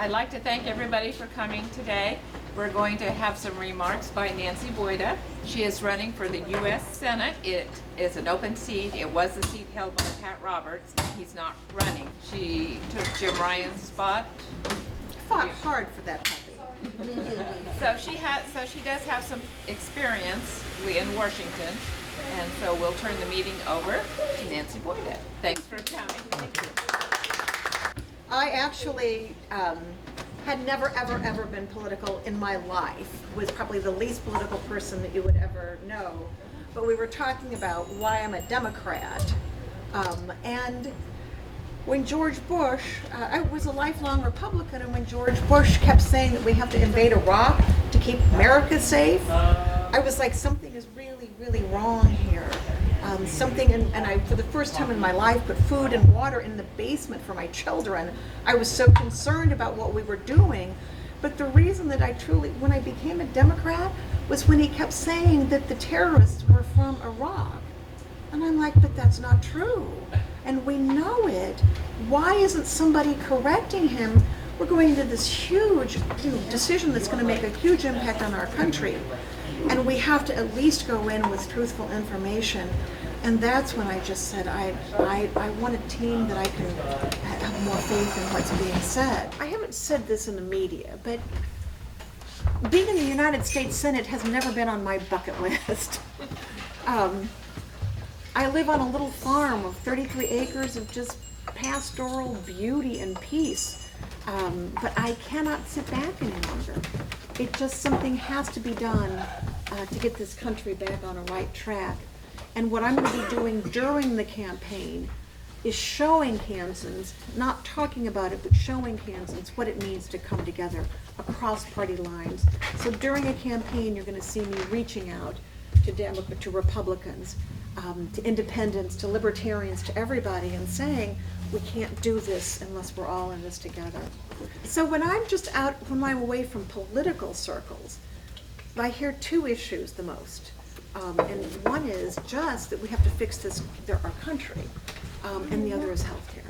I'd like to thank everybody for coming today. We're going to have some remarks by Nancy Boyda. She is running for the U.S. Senate. It is an open seat. It was the seat held by Pat Roberts. He's not running. She took Jim Ryan's spot. Fought hard for that puppy. So she does have some experience in Washington, and so we'll turn the meeting over to Nancy Boyda. Thanks for coming. Thank you. I actually had never, ever been political in my life. Was probably the least political person that you would ever know. But we were talking about why I'm a Democrat. And when George Bush, I was a lifelong Republican, and when George Bush kept saying that we have to invade Iraq to keep America safe, I was like, something is really, really wrong here. And I, for the first time in my life, put food and water in the basement for my children. I was so concerned about what we were doing. But the reason that when I became a Democrat, was when he kept saying that the terrorists were from Iraq. And I'm like, but that's not true. And we know it. Why isn't somebody correcting him? We're going into this huge decision that's going to make a huge impact on our country. And we have to at least go in with truthful information. And that's when I just said, I want a team that I can have more faith in what's being said. I haven't said this in the media, but being in the United States Senate has never been on my bucket list. I live on a little farm of 33 acres of just pastoral beauty and peace. But I cannot sit back any longer. It just, something has to be done to get this country back on a right track. And what I'm going to be doing during the campaign is showing Kansans, not talking about it, but showing Kansans what it means to come together across party lines. So during a campaign, you're going to see me reaching out to Republicans, to independents, to libertarians, to everybody, and saying, we can't do this unless we're all in this together. So when I'm just out, when I'm away from political circles, I hear two issues the most. And one is just that we have to fix our country, and the other is healthcare.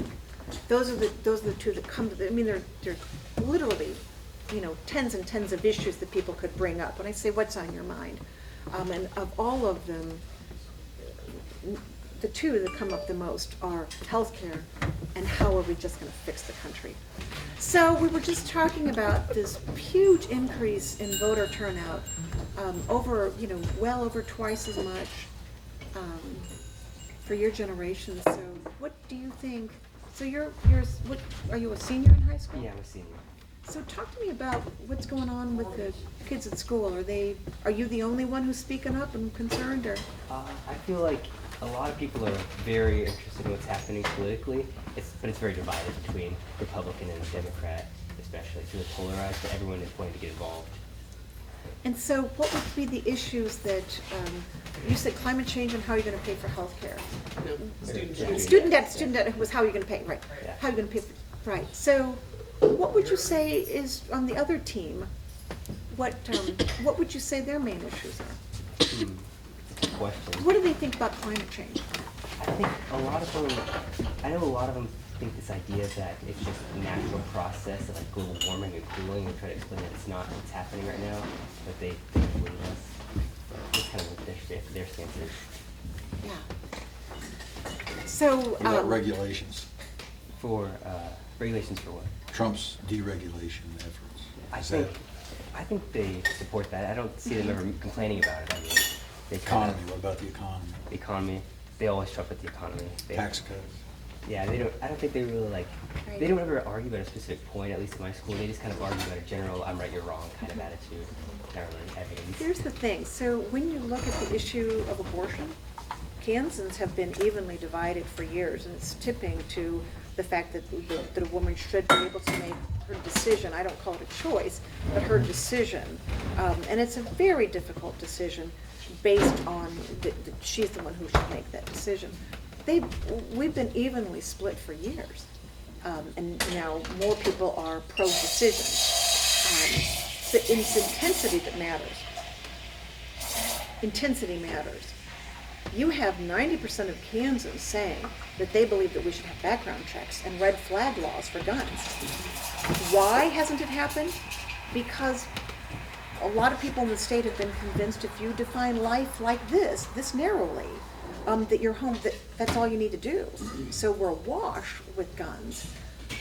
Those are the two that come to I mean, they're literally, tens and tens of issues that people could bring up. When I say, what's on your mind? And of all of them, the two that come up the most are healthcare and how are we just going to fix the country. So we were just talking about this huge increase in voter turnout, well over twice as much for your generation. So what do you think? So what, are you a senior in high school? Yeah, I'm a senior. So talk to me about what's going on with the kids at school. Are you the only one who's speaking up and concerned, or? I feel like a lot of people are very interested in what's happening politically, but it's very divided between Republican and Democrat, especially. It's really polarized, but everyone is wanting to get involved. And so what would be the issues that, you said climate change and how you're going to pay for health care? Student debt was how you're going to pay, right. Yeah. How you're going to pay for, right. So what would you say is, on the other team, what would you say their main issues are? Good question. What do they think about climate change? I think I know a lot of them think this idea that it's just a natural process of like global warming and cooling, and try to explain that it's not what's happening right now, but they believe us. That's kind of what their stance is. Yeah. So, What about regulations? Regulations for what? Trump's deregulation efforts. I think they support that. I don't see them ever complaining about it. I mean, Economy, what about the economy? The economy. They always talk about the economy. Tax cuts. Yeah, they don't. I don't think they really They don't ever argue about a specific point. At least in my school, they just kind of argue about a general "I'm right, you're wrong" kind of attitude. Not really evidence. here's the thing. So when you look at the issue of abortion, Kansans have been evenly divided for years, and it's tipping to the fact that a woman should be able to make her decision. I don't call it a choice, but her decision. And it's a very difficult decision based on she's the one who should make that decision. We've been evenly split for years. And now more people are pro-decision. But it's intensity that matters. Intensity matters. you have 90% of Kansans saying that they believe that we should have background checks and red flag laws for guns. Why hasn't it happened? Because a lot of people in the state have been convinced if you define life like this narrowly, that you're home, that's all you need to do. So we're awash with guns.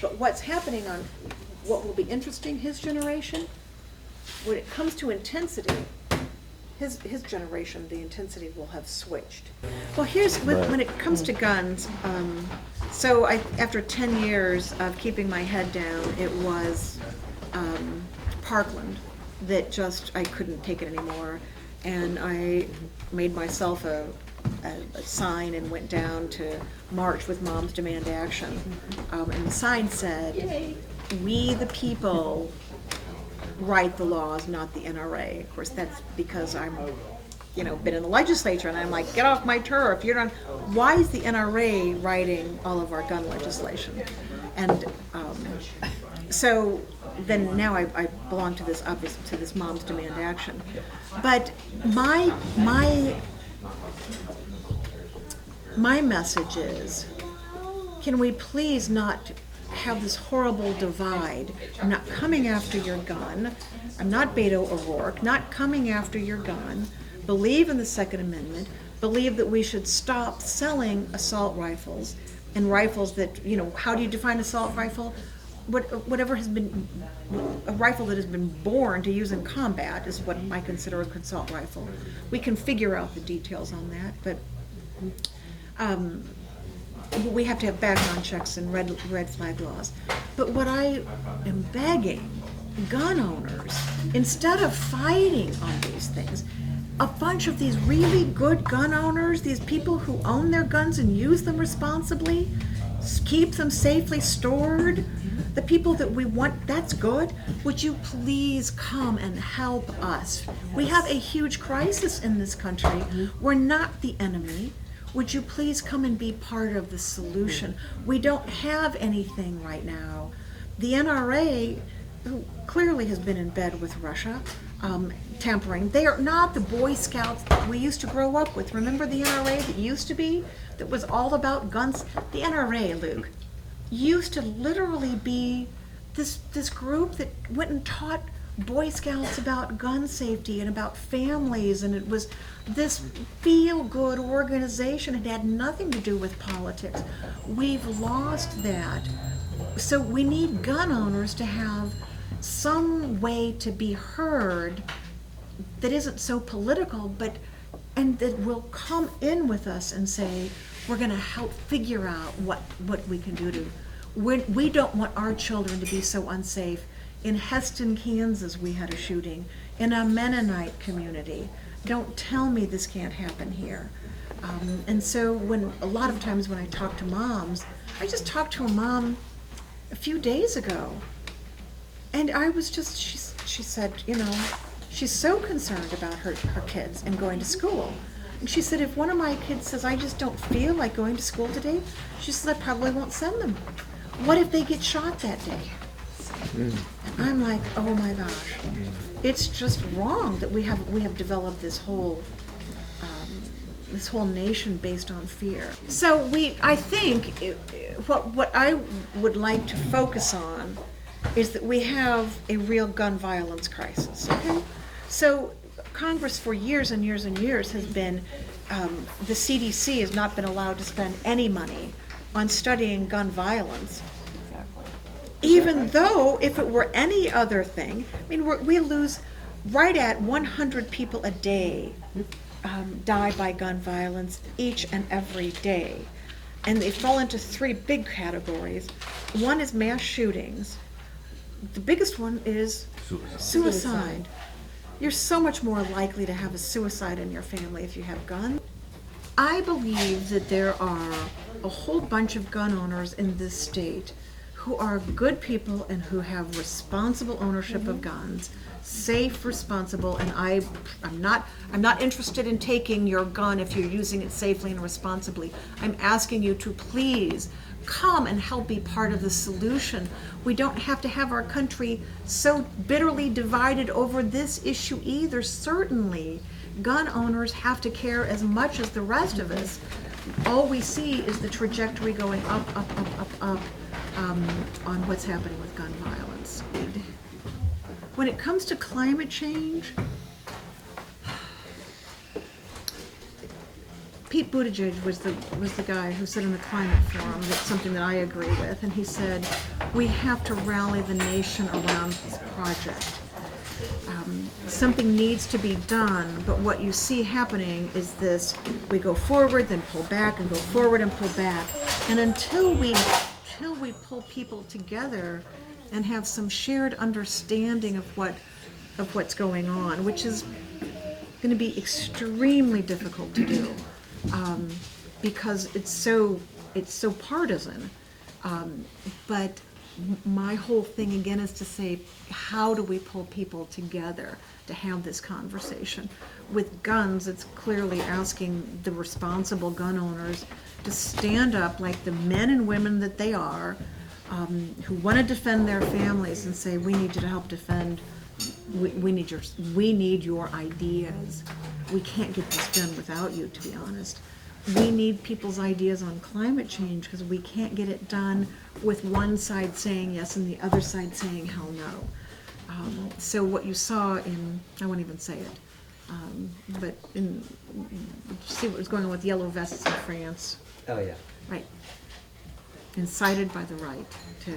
But what's happening on what will be interesting, his generation, when it comes to intensity, his generation, the intensity will have switched. Well, when it comes to guns, so after 10 years of keeping my head down, it was Parkland that just, I couldn't take it anymore. And I made myself a sign and went down to march with Moms Demand Action. And the sign said, "Yay. We the people write the laws, not the NRA." Of course, that's because I'm, been in the legislature, and I'm like, get off my turf. You're not. Why is the NRA writing all of our gun legislation? And so then now I belong to this, obviously, to this Moms Demand Action. But my message is, can we please not have this horrible divide? I'm not coming after your gun. I'm not Beto O'Rourke, not coming after your gun. Believe in the Second Amendment. Believe that we should stop selling assault rifles and rifles that, how do you define assault rifle? Whatever has been, a rifle that has been born to use in combat is what I consider an assault rifle. We can figure out the details on that, but we have to have background checks and red flag laws. But what I am begging gun owners, instead of fighting on these things, a bunch of these really good gun owners, these people who own their guns and use them responsibly, keep them safely stored, the people that we want, that's good. Would you please come and help us? We have a huge crisis in this country. We're not the enemy. Would you please come and be part of the solution? We don't have anything right now. The NRA, who clearly has been in bed with Russia, tampering. They are not the Boy Scouts that we used to grow up with. Remember the NRA that used to be? That was all about guns? The NRA, Luke, used to literally be this group that went and taught Boy Scouts about gun safety and about families, and it was this feel-good organization. It had nothing to do with politics. We've lost that. So we need gun owners to have some way to be heard that isn't so political, and that will come in with us and say, we're going to help figure out what we can do to. We don't want our children to be so unsafe. In Heston, Kansas, we had a shooting in a Mennonite community. Don't tell me this can't happen here. And so a lot of times when I talk to moms, I just talked to a mom a few days ago, and I was just, she said, she's so concerned about her kids and going to school. And she said, if one of my kids says, I just don't feel like going to school today, she says, I probably won't send them. What if they get shot that day? And I'm like, oh my gosh, it's just wrong that we have developed this whole nation based on fear. So I think what I would like to focus on is that we have a real gun violence crisis. Okay? So Congress for years and years and years has been, the CDC has not been allowed to spend any money on studying gun violence. Even though if it were any other thing, I mean, we lose right at 100 people a day die by gun violence each and every day. And they fall into three big categories. One is mass shootings. The biggest one is suicide. You're so much more likely to have a suicide in your family if you have guns. I believe that there are a whole bunch of gun owners in this state who are good people and who have responsible ownership of guns, safe, responsible, and I'm not interested in taking your gun if you're using it safely and responsibly. I'm asking you to please come and help be part of the solution. We don't have to have our country so bitterly divided over this issue either. Certainly, gun owners have to care as much as the rest of us. All we see is the trajectory going up, up, up, up, up, on what's happening with gun violence. When it comes to climate change, Pete Buttigieg was the guy who said in the climate forum, that's something that I agree with, and he said, we have to rally the nation around this project. Something needs to be done, but what you see happening is this, we go forward, then pull back, and go forward and pull back. And until we pull people together and have some shared understanding of what's going on, which is going to be extremely difficult to do, because it's so partisan. But my whole thing again is to say, how do we pull people together to have this conversation? With guns, it's clearly asking the responsible gun owners to stand up like the men and women that they are, who want to defend their families, and say, we need you to help defend. We need your ideas. We can't get this done without you, to be honest. We need people's ideas on climate change, because we can't get it done with one side saying yes and the other side saying hell no. So what you saw in, I won't even say it, but see what was going on with yellow vests in France, Oh, yeah. right? Incited by the right to,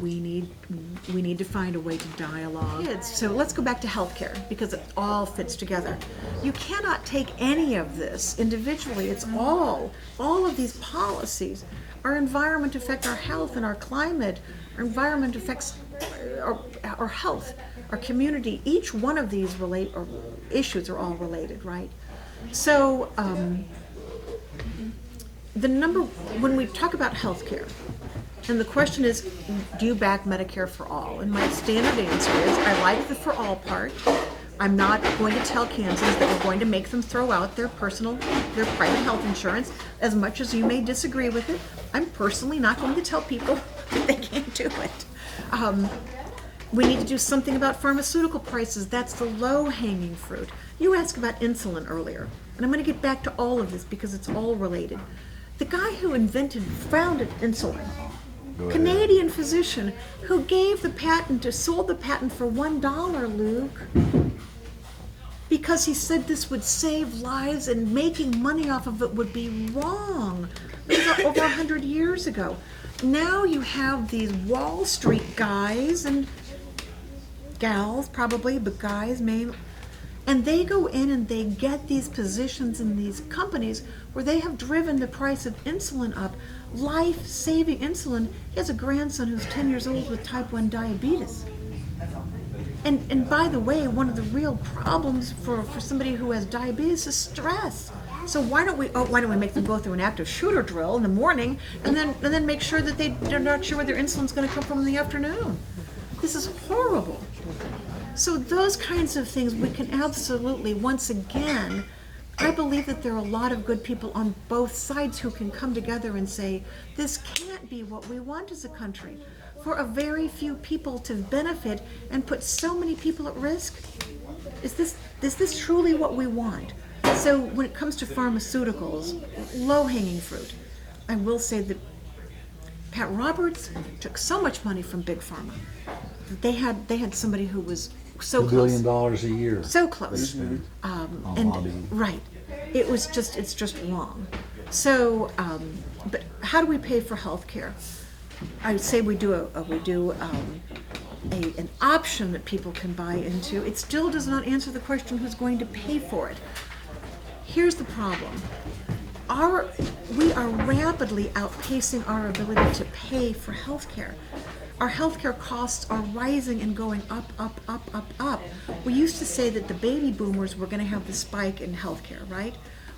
we need to find a way to dialogue. So let's go back to healthcare, because it all fits together. You cannot take any of this individually. It's all of these policies. Our environment affects our health and our climate. Our environment affects our health, our community. Each one of these issues are all related, right? So when we talk about healthcare, and the question is, do you back Medicare for all? And my standard answer is, I like the for all part. I'm not going to tell Kansans that we're going to make them throw out their private health insurance, as much as you may disagree with it. I'm personally not going to tell people that they can't do it. We need to do something about pharmaceutical prices. That's the low-hanging fruit. You asked about insulin earlier, and I'm going to get back to all of this because it's all related. The guy who founded insulin, Canadian physician who gave the patent, sold the patent for $1, Luke, because he said this would save lives and making money off of it would be wrong. It was over 100 years ago. Now you have these Wall Street guys and gals, probably, but guys mainly, and they go in and they get these positions in these companies where they have driven the price of insulin up, life-saving insulin. He has a grandson who's 10 years old with type 1 diabetes. And by the way, one of the real problems for somebody who has diabetes is stress. So why don't we make them go through an active shooter drill in the morning, and then make sure that they're not sure where their insulin's going to come from in the afternoon? This is horrible. So those kinds of things we can absolutely, once again, I believe that there are a lot of good people on both sides who can come together and say, this can't be what we want as a country. For a very few people to benefit and put so many people at risk? Is this truly what we want? So when it comes to pharmaceuticals, low-hanging fruit, I will say that Pat Roberts took so much money from Big Pharma. They had somebody who was so $1 close. billion a year. So close. on And lobbying. right. It's just wrong. So, but how do we pay for health care? I would say we do an option that people can buy into. It still does not answer the question who's going to pay for it. Here's the problem. We are rapidly outpacing our ability to pay for health care. Our healthcare costs are rising and going up, up, up, up, up. We used to say that the baby boomers were going to have the spike in healthcare, right?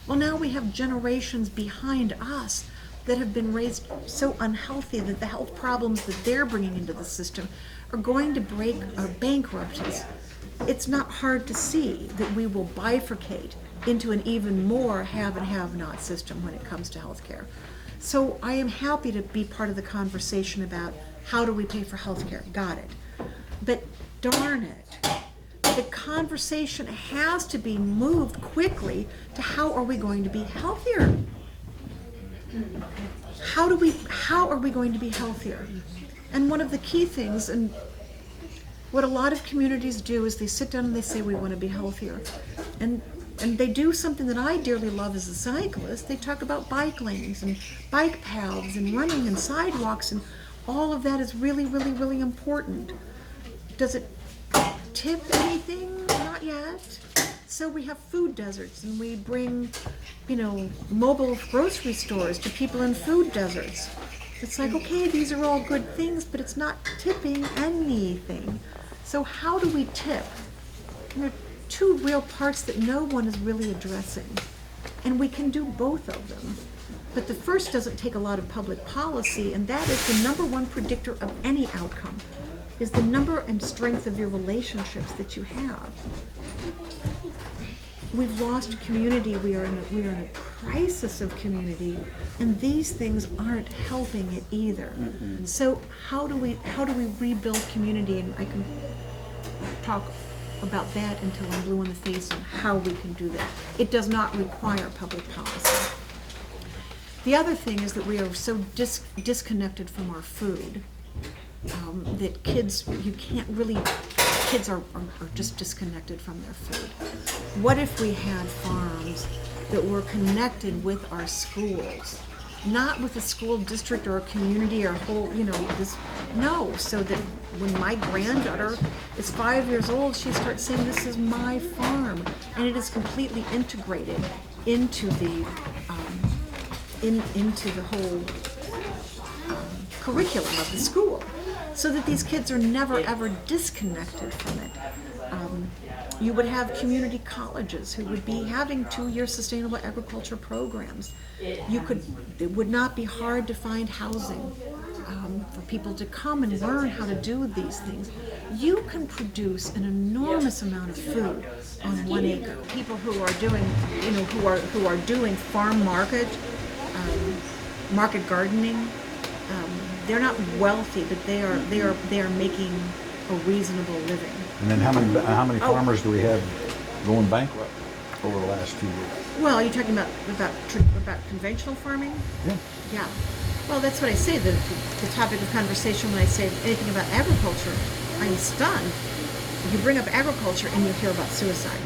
Well, now we have generations behind us that have been raised so unhealthy that the health problems that they're bringing into the system are going to break or bankrupt us. It's not hard to see that we will bifurcate into an even more have and have not system when it comes to healthcare. So I am happy to be part of the conversation about how do we pay for healthcare. Got it. But darn it, the conversation has to be moved quickly to how are we going to be healthier? How are we going to be healthier? And one of the key things, and what a lot of communities do, is they sit down and they say we want to be healthier. And they do something that I dearly love as a cyclist. They talk about bike lanes and bike paths and running and sidewalks, and all of that is really, really, really important. Does it tip anything? Not yet. So we have food deserts, and we bring, mobile grocery stores to people in food deserts. It's like, okay, these are all good things, but it's not tipping anything. So how do we tip? There are two real parts that no one is really addressing, and we can do both of them. But the first doesn't take a lot of public policy, and that is the number one predictor of any outcome, is the number and strength of your relationships that you have. We've lost community. We are in a crisis of community, and these things aren't helping it either. So how do we rebuild community? And I can talk about that until I'm blue in the face on how we can do that. It does not require public policy. The other thing is that we are so disconnected from our food that kids are just disconnected from their food. What if we had farms that were connected with our schools? Not with a school district or a community or a whole, so that when my granddaughter is 5 years old, she starts saying, this is my farm, and it is completely integrated into the whole curriculum of the school, so that these kids are never ever disconnected from it. You would have community colleges who would be having 2-year sustainable agriculture programs. It would not be hard to find housing for people to come and learn how to do these things. You can produce an enormous amount of food on 1 acre. People who are doing, who are doing farm market gardening. They're not wealthy, but they are making a reasonable living. And then how many farmers do we have going bankrupt over the last 2 years? Well, are you talking about conventional farming? Yeah. Yeah. Well, that's what I say. The topic of conversation when I say anything about agriculture, I'm stunned. You bring up agriculture and you hear about suicide.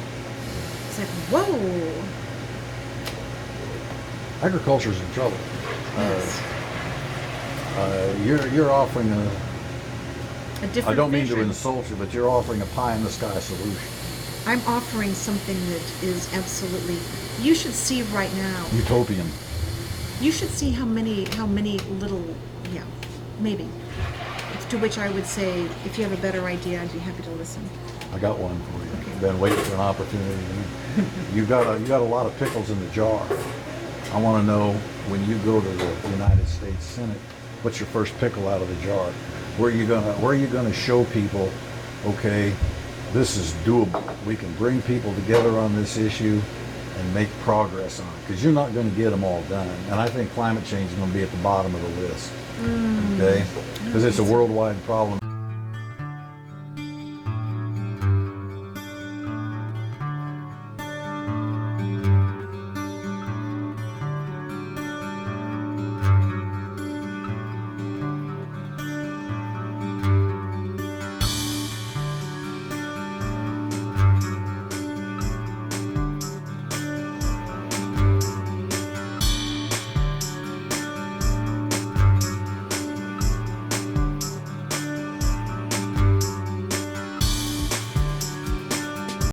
It's like, whoa. Agriculture's in trouble. Yes. You're offering A different I don't mean to vision. insult you, but you're offering a pie-in-the-sky solution. I'm offering something that is absolutely, you should see right now. Utopian. You should see how many little, maybe. To which I would say, if you have a better idea, I'd be happy to listen. I got one for you. Okay. Been waiting for an opportunity. You got a lot of pickles in the jar. I want to know, when you go to the United States Senate, what's your first pickle out of the jar? Where are you gonna show people, okay, this is doable. We can bring people together on this issue and make progress on it, because you're not going to get them all done. And I think climate change is going to be at the bottom of the list, okay? Because it's a worldwide problem.